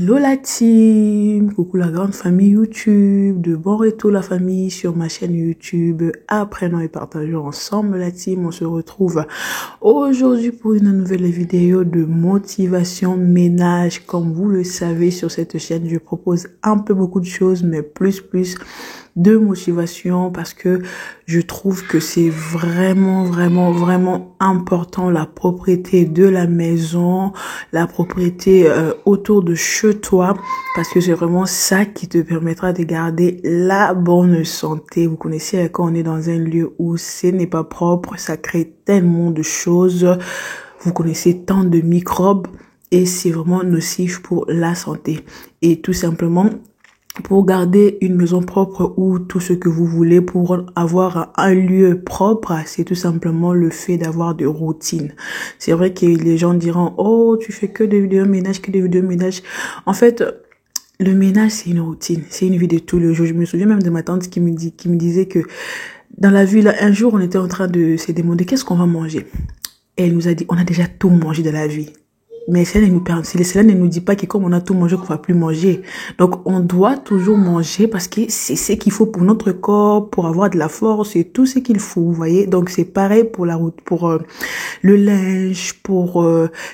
Hello la team, coucou la grande famille YouTube, de bon retour la famille sur ma chaîne YouTube. Apprenons et partageons ensemble la team. On se retrouve aujourd'hui pour une nouvelle vidéo de motivation ménage. Comme vous le savez, sur cette chaîne, je propose un peu beaucoup de choses, mais plus de motivation parce que je trouve que c'est vraiment important, la propriété de la maison, la propriété autour de chez toi, parce que c'est vraiment ça qui te permettra de garder la bonne santé. Vous connaissez, quand on est dans un lieu où ce n'est pas propre, ça crée tellement de choses, vous connaissez tant de microbes et c'est vraiment nocif pour la santé. Et tout simplement, pour garder une maison propre ou tout ce que vous voulez, pour avoir un lieu propre, c'est tout simplement le fait d'avoir des routines. C'est vrai que les gens diront, oh, tu fais que des vidéos ménage, En fait, le ménage, c'est une routine. C'est une vie de tous les jours. Je me souviens même de ma tante qui me disait que dans la vie, là, un jour, on était en train de se demander qu'est-ce qu'on va manger. Et elle nous a dit, on a déjà tout mangé de la vie. Mais cela ne nous dit pas que comme on a tout mangé, qu'on va plus manger. Donc, on doit toujours manger parce que c'est ce qu'il faut pour notre corps, pour avoir de la force et tout ce qu'il faut, vous voyez. Donc, c'est pareil pour la route, pour le linge, pour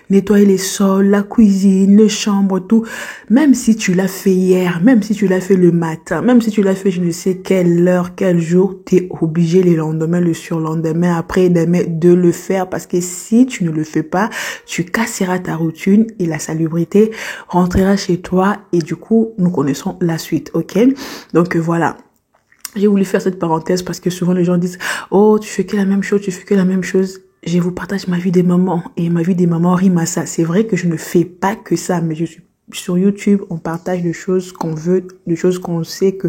nettoyer les sols, la cuisine, les chambres, tout. Même si tu l'as fait hier, même si tu l'as fait le matin, même si tu l'as fait je ne sais quelle heure, quel jour, t'es obligé le lendemain, le surlendemain, après-demain de le faire parce que si tu ne le fais pas, tu casseras ta routine et la salubrité rentrera chez toi et du coup, nous connaissons la suite, ok? Donc voilà. J'ai voulu faire cette parenthèse parce que souvent les gens disent « Oh, tu fais que la même chose, tu fais que la même chose. » Je vous partage ma vie des mamans et ma vie des mamans rime à ça. C'est vrai que je ne fais pas que ça, mais je suis sur YouTube, on partage des choses qu'on veut, des choses qu'on sait que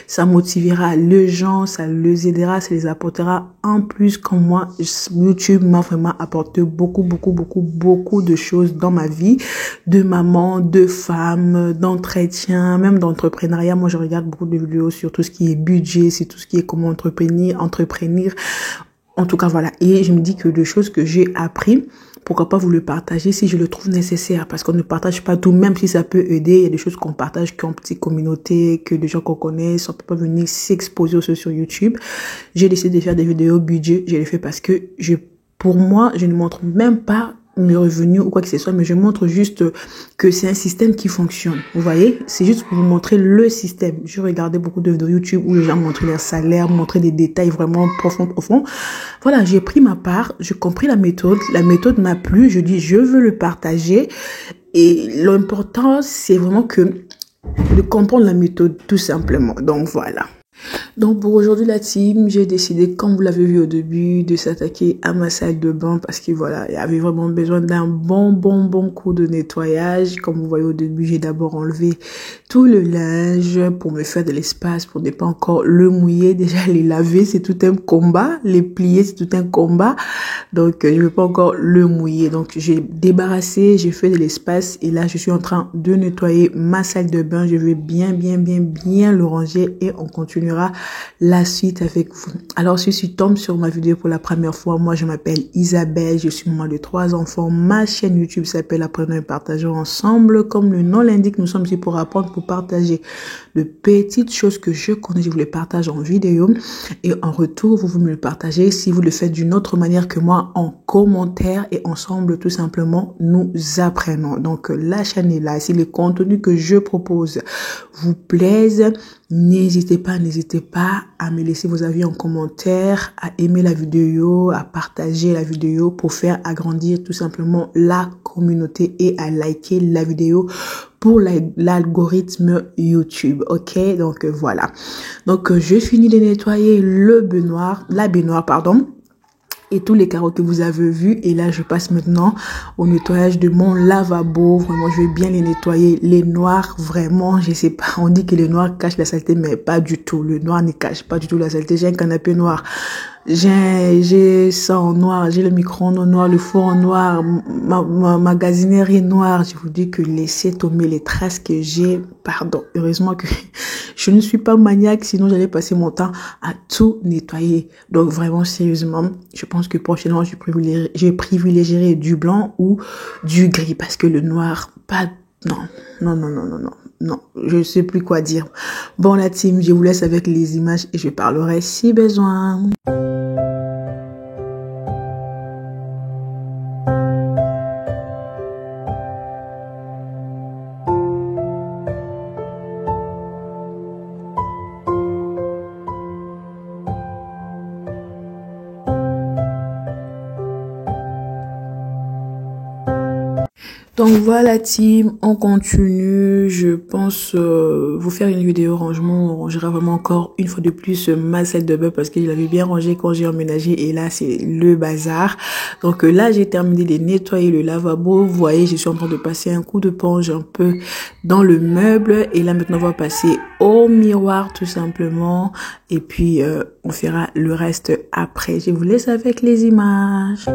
ça motivera les gens, ça les aidera, ça les apportera en plus. Comme moi, YouTube m'a vraiment apporté beaucoup de choses dans ma vie, de maman, de femme, d'entretien, même d'entrepreneuriat. Moi, je regarde beaucoup de vidéos sur tout ce qui est budget, c'est tout ce qui est comment entreprendre. En tout cas, voilà. Et je me dis que des choses que j'ai appris, pourquoi pas vous le partager si je le trouve nécessaire, parce qu'on ne partage pas tout, même si ça peut aider. Il y a des choses qu'on partage qu'en petite communauté, que des gens qu'on connaît, on peut pas venir s'exposer aussi sur YouTube. J'ai décidé de faire des vidéos budget. Je l'ai fait parce que pour moi, je ne montre même pas mes revenus ou quoi que ce soit, mais je montre juste que c'est un système qui fonctionne. Vous voyez, c'est juste pour vous montrer le système. Je regardais beaucoup de vidéos YouTube où les gens montraient leur salaire, montraient des détails vraiment profonds. Voilà, j'ai pris ma part, j'ai compris la méthode m'a plu, je dis je veux le partager et l'important c'est vraiment de comprendre la méthode tout simplement. Donc voilà. Donc pour aujourd'hui la team, j'ai décidé, comme vous l'avez vu au début, de s'attaquer à ma salle de bain parce que voilà, il y avait vraiment besoin d'un bon coup de nettoyage. Comme vous voyez au début, j'ai d'abord enlevé tout le linge pour me faire de l'espace, pour ne pas encore le mouiller. Déjà les laver, c'est tout un combat, les plier, c'est tout un combat. Donc je ne vais pas encore le mouiller. Donc j'ai débarrassé, j'ai fait de l'espace et là je suis en train de nettoyer ma salle de bain. Je vais bien le ranger et on continuera la suite avec vous. Alors, si tu tombes sur ma vidéo pour la première fois, moi, je m'appelle Isabelle, je suis maman de 3 enfants. Ma chaîne YouTube s'appelle Apprenons et partageons ensemble. Comme le nom l'indique, nous sommes ici pour apprendre, pour partager de petites choses que je connais. Je vous les partage en vidéo et en retour, vous me le partagez. Si vous le faites d'une autre manière que moi, en commentaire et ensemble, tout simplement, nous apprenons. Donc, la chaîne est là. Si les contenus que je propose vous plaisent, n'hésitez pas à me laisser vos avis en commentaire, à aimer la vidéo, à partager la vidéo pour faire agrandir tout simplement la communauté et à liker la vidéo pour l'algorithme YouTube. Ok, donc voilà. Donc je finis de nettoyer la baignoire, et tous les carreaux que vous avez vus. Et là, je passe maintenant au nettoyage de mon lavabo. Vraiment, je vais bien les nettoyer. Les noirs, vraiment, je sais pas, on dit que les noirs cachent la saleté, mais pas du tout. Le noir ne cache pas du tout la saleté. J'ai un canapé noir. J'ai ça en noir, j'ai le micro-ondes en noir, le four en noir, ma gazinière est noire. Je vous dis que laissez tomber les traces que j'ai. Pardon, heureusement que je ne suis pas maniaque, sinon j'allais passer mon temps à tout nettoyer. Donc vraiment, sérieusement, je pense que prochainement, je privilégierai du blanc ou du gris parce que le noir, pas Non, non, non, non, non, non, non, je sais plus quoi dire. Bon, la team, je vous laisse avec les images et je parlerai si besoin. Donc voilà team, on continue, je pense vous faire une vidéo rangement, on rangera vraiment encore une fois de plus ma salle de bain parce que je l'avais bien rangé quand j'ai emménagé et là c'est le bazar. Donc là j'ai terminé de nettoyer le lavabo, vous voyez je suis en train de passer un coup de ponge un peu dans le meuble et là maintenant on va passer au miroir tout simplement et puis on fera le reste après. Je vous laisse avec les images.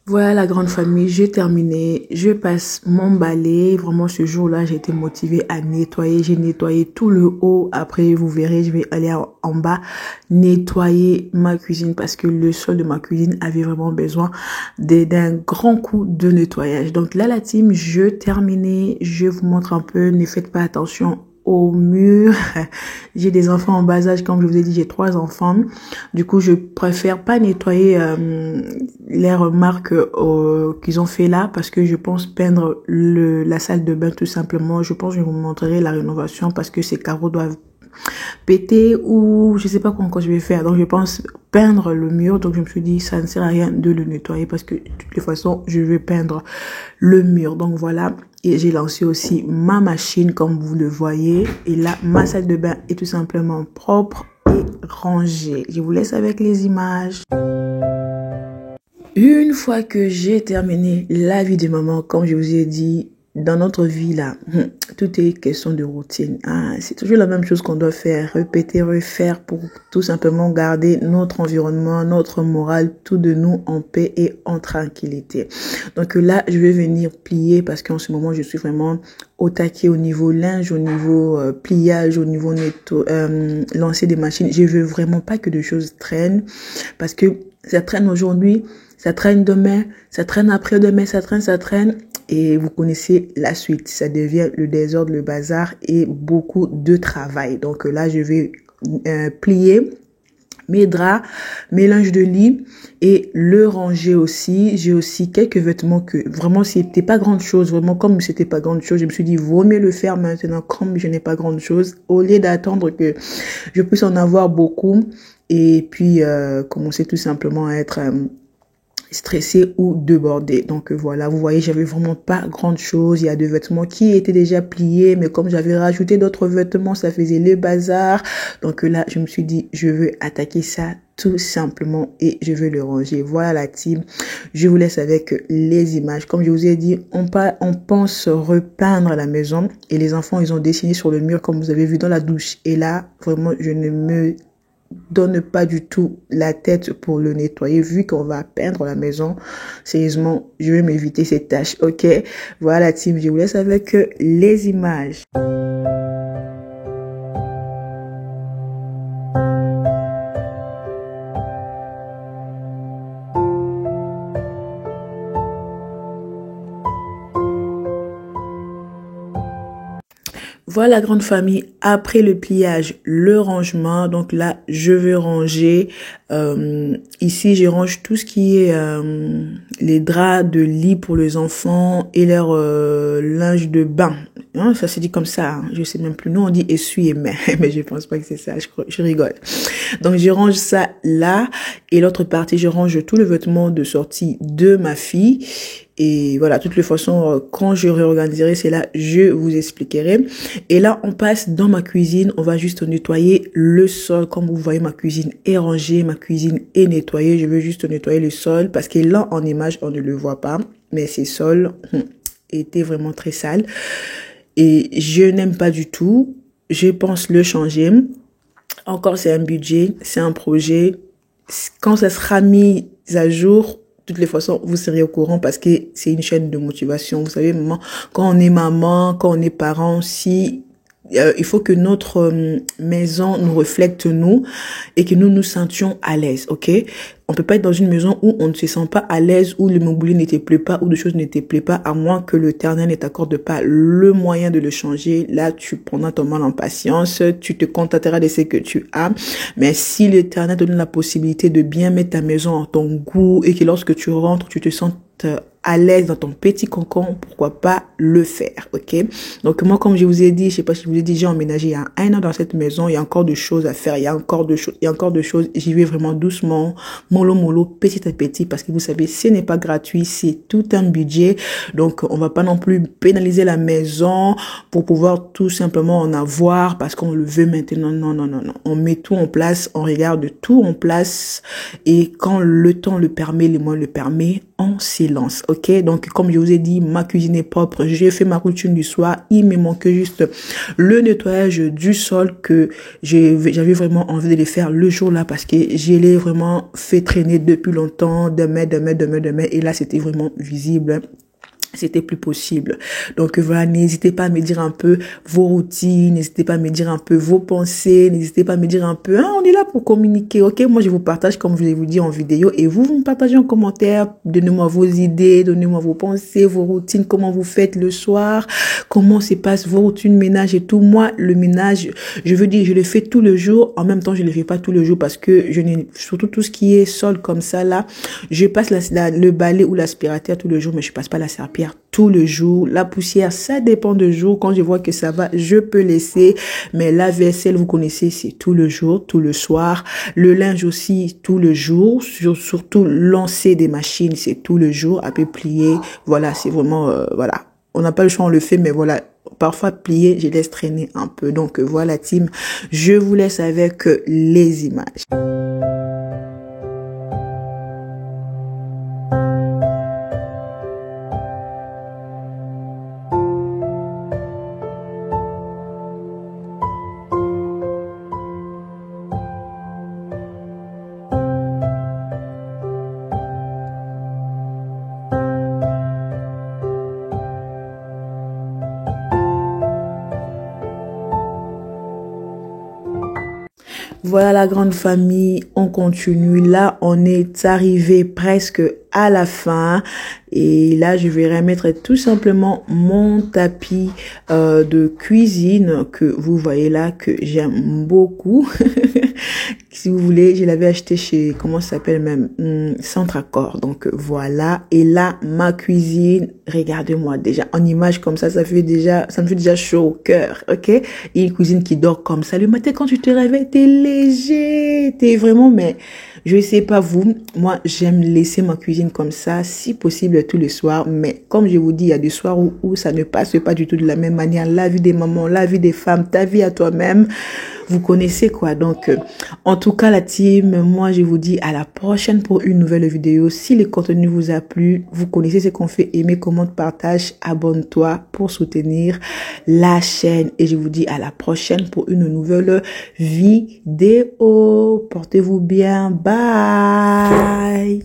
Voilà la grande famille, j'ai terminé, je passe mon balai. Vraiment ce jour-là, j'ai été motivée à nettoyer. J'ai nettoyé tout le haut. Après, vous verrez, je vais aller en bas nettoyer ma cuisine parce que le sol de ma cuisine avait vraiment besoin d'un grand coup de nettoyage. Donc là, la team, je terminais. Je vous montre un peu, ne faites pas attention au mur. J'ai des enfants en bas âge, comme je vous ai dit, j'ai 3 enfants. Du coup, je préfère pas nettoyer les remarques qu'ils ont fait là parce que je pense peindre la salle de bain tout simplement. Je pense que je vous montrerai la rénovation parce que ces carreaux doivent péter ou je sais pas quoi encore je vais faire. Donc je pense peindre le mur. Donc je me suis dit ça ne sert à rien de le nettoyer parce que de toutes les façons je vais peindre le mur. Donc voilà. Et j'ai lancé aussi ma machine comme vous le voyez. Et là ma salle de bain est tout simplement propre et rangée. Je vous laisse avec les images. Une fois que j'ai terminé la vie de maman, comme je vous ai dit, dans notre vie là, tout est question de routine. Ah, c'est toujours la même chose qu'on doit faire, répéter, refaire pour tout simplement garder notre environnement, notre morale, tout de nous en paix et en tranquillité. Donc là, je vais venir plier parce qu'en ce moment, je suis vraiment au taquet au niveau linge, au niveau pliage, au niveau lancer des machines. Je veux vraiment pas que de choses traînent parce que ça traîne aujourd'hui, ça traîne demain, ça traîne après-demain, ça traîne. Et vous connaissez la suite. Ça devient le désordre, le bazar et beaucoup de travail. Donc là, je vais plier mes draps, mes linges de lit et le ranger aussi. J'ai aussi quelques vêtements que vraiment c'était pas grande chose. Vraiment comme c'était pas grande chose, je me suis dit vaut mieux le faire maintenant comme je n'ai pas grande chose au lieu d'attendre que je puisse en avoir beaucoup et puis commencer tout simplement à être stressé ou débordé. Donc voilà, vous voyez, j'avais vraiment pas grande chose. Il y a des vêtements qui étaient déjà pliés, mais comme j'avais rajouté d'autres vêtements, ça faisait le bazar. Donc là, je me suis dit, je veux attaquer ça tout simplement et je veux le ranger. Voilà la team. Je vous laisse avec les images. Comme je vous ai dit, on pense repeindre la maison et les enfants, ils ont dessiné sur le mur comme vous avez vu dans la douche. Et là, vraiment, je ne me donne pas du tout la tête pour le nettoyer vu qu'on va peindre la maison. Sérieusement, je vais m'éviter cette tâche. Ok, voilà team, je vous laisse avec les images. Voilà la grande famille, après le pliage, le rangement. Donc là, je vais ranger. Ici, je range tout ce qui est les draps de lit pour les enfants et leur linge de bain. Hein, ça se dit comme ça, hein. Je sais même plus. Nous, on dit essuie et main, mais je pense pas que c'est ça. Je rigole. Donc, je range ça là. Et l'autre partie, je range tout le vêtement de sortie de ma fille. Et voilà, de toutes les façons, quand je réorganiserai, c'est là, je vous expliquerai. Et là, on passe dans ma cuisine. On va juste nettoyer le sol. Comme vous voyez, ma cuisine est rangée, ma cuisine est nettoyée. Je veux juste nettoyer le sol parce que là, en image, on ne le voit pas. Mais ces sols étaient vraiment très sales. Et je n'aime pas du tout. Je pense le changer. Encore, c'est un budget, c'est un projet. Quand ça sera mis à jour, toutes les façons, vous serez au courant parce que c'est une chaîne de motivation. Vous savez, quand on est maman, quand on est parent, si il faut que notre maison nous reflète nous et que nous nous sentions à l'aise, ok? On peut pas être dans une maison où on ne se sent pas à l'aise, où le mobilier ne te plaît pas, où des choses ne te plaît pas, à moins que l'Éternel ne t'accorde pas le moyen de le changer. Là, tu prendras ton mal en patience, tu te contenteras de ce que tu as. Mais si l'Éternel te donne la possibilité de bien mettre ta maison à ton goût et que lorsque tu rentres, tu te sens à l'aise dans ton petit cocon, pourquoi pas le faire, ok? Donc moi, comme je vous ai dit, je sais pas si je vous ai dit, j'ai emménagé il y a 1 an dans cette maison, il y a encore de choses à faire, il y a encore de choses, j'y vais vraiment doucement, mollo, petit à petit, parce que vous savez, ce n'est pas gratuit, c'est tout un budget, donc on va pas non plus pénaliser la maison pour pouvoir tout simplement en avoir, parce qu'on le veut maintenant, non, on met tout en place, on regarde tout en place, et quand le temps le permet, les moyens le permet, on s'élance, ok? Donc, comme je vous ai dit, ma cuisine est propre, j'ai fait ma routine du soir, il me manque juste le nettoyage du sol que j'avais vraiment envie de le faire le jour-là parce que je l'ai vraiment fait traîner depuis longtemps, demain, et là, c'était vraiment visible. C'était plus possible. Donc voilà, n'hésitez pas à me dire un peu vos routines, n'hésitez pas à me dire un peu vos pensées, n'hésitez pas à me dire un peu, on est là pour communiquer, ok? Moi, je vous partage comme je vais vous dire en vidéo et vous me partagez en commentaire, donnez-moi vos idées, donnez-moi vos pensées, vos routines, comment vous faites le soir, comment se passent vos routines ménage et tout. Moi, le ménage, je veux dire, je le fais tout le jour, en même temps, je le fais pas tout le jour parce que je n'ai, surtout tout ce qui est sol comme ça là, je passe le balai ou l'aspirateur tout le jour, mais je passe pas la serpillière tout le jour. La poussière, ça dépend de jour. Quand je vois que ça va, je peux laisser. Mais la vaisselle, vous connaissez, c'est tout le jour, tout le soir. Le linge aussi, tout le jour. Surtout lancer des machines, c'est tout le jour. À peu plier. Voilà, c'est vraiment, voilà. On n'a pas le choix, on le fait, mais voilà. Parfois plier, je laisse traîner un peu. Donc voilà, team. Je vous laisse avec les images. Voilà la grande famille, on continue. Là, on est arrivé presque à la fin. Et là, je vais remettre tout simplement mon tapis de cuisine que vous voyez là, que j'aime beaucoup. Si vous voulez, je l'avais acheté chez, comment ça s'appelle même, Centre Accord. Donc voilà. Et là, ma cuisine, regardez-moi déjà en image comme ça me fait déjà chaud au cœur, ok? Et une cuisine qui dort comme ça. Le matin, quand tu te réveilles, t'es léger, t'es vraiment, mais je sais pas vous, moi, j'aime laisser ma cuisine comme ça, si possible tous les soirs. Mais comme je vous dis, il y a des soirs où ça ne passe pas du tout de la même manière. La vie des mamans, la vie des femmes, ta vie à toi-même. Vous connaissez quoi. Donc, en tout cas, la team, moi, je vous dis à la prochaine pour une nouvelle vidéo. Si le contenu vous a plu, vous connaissez ce qu'on fait. Aimer, commente, partage, abonne-toi pour soutenir la chaîne. Et je vous dis à la prochaine pour une nouvelle vidéo. Portez-vous bien. Bye.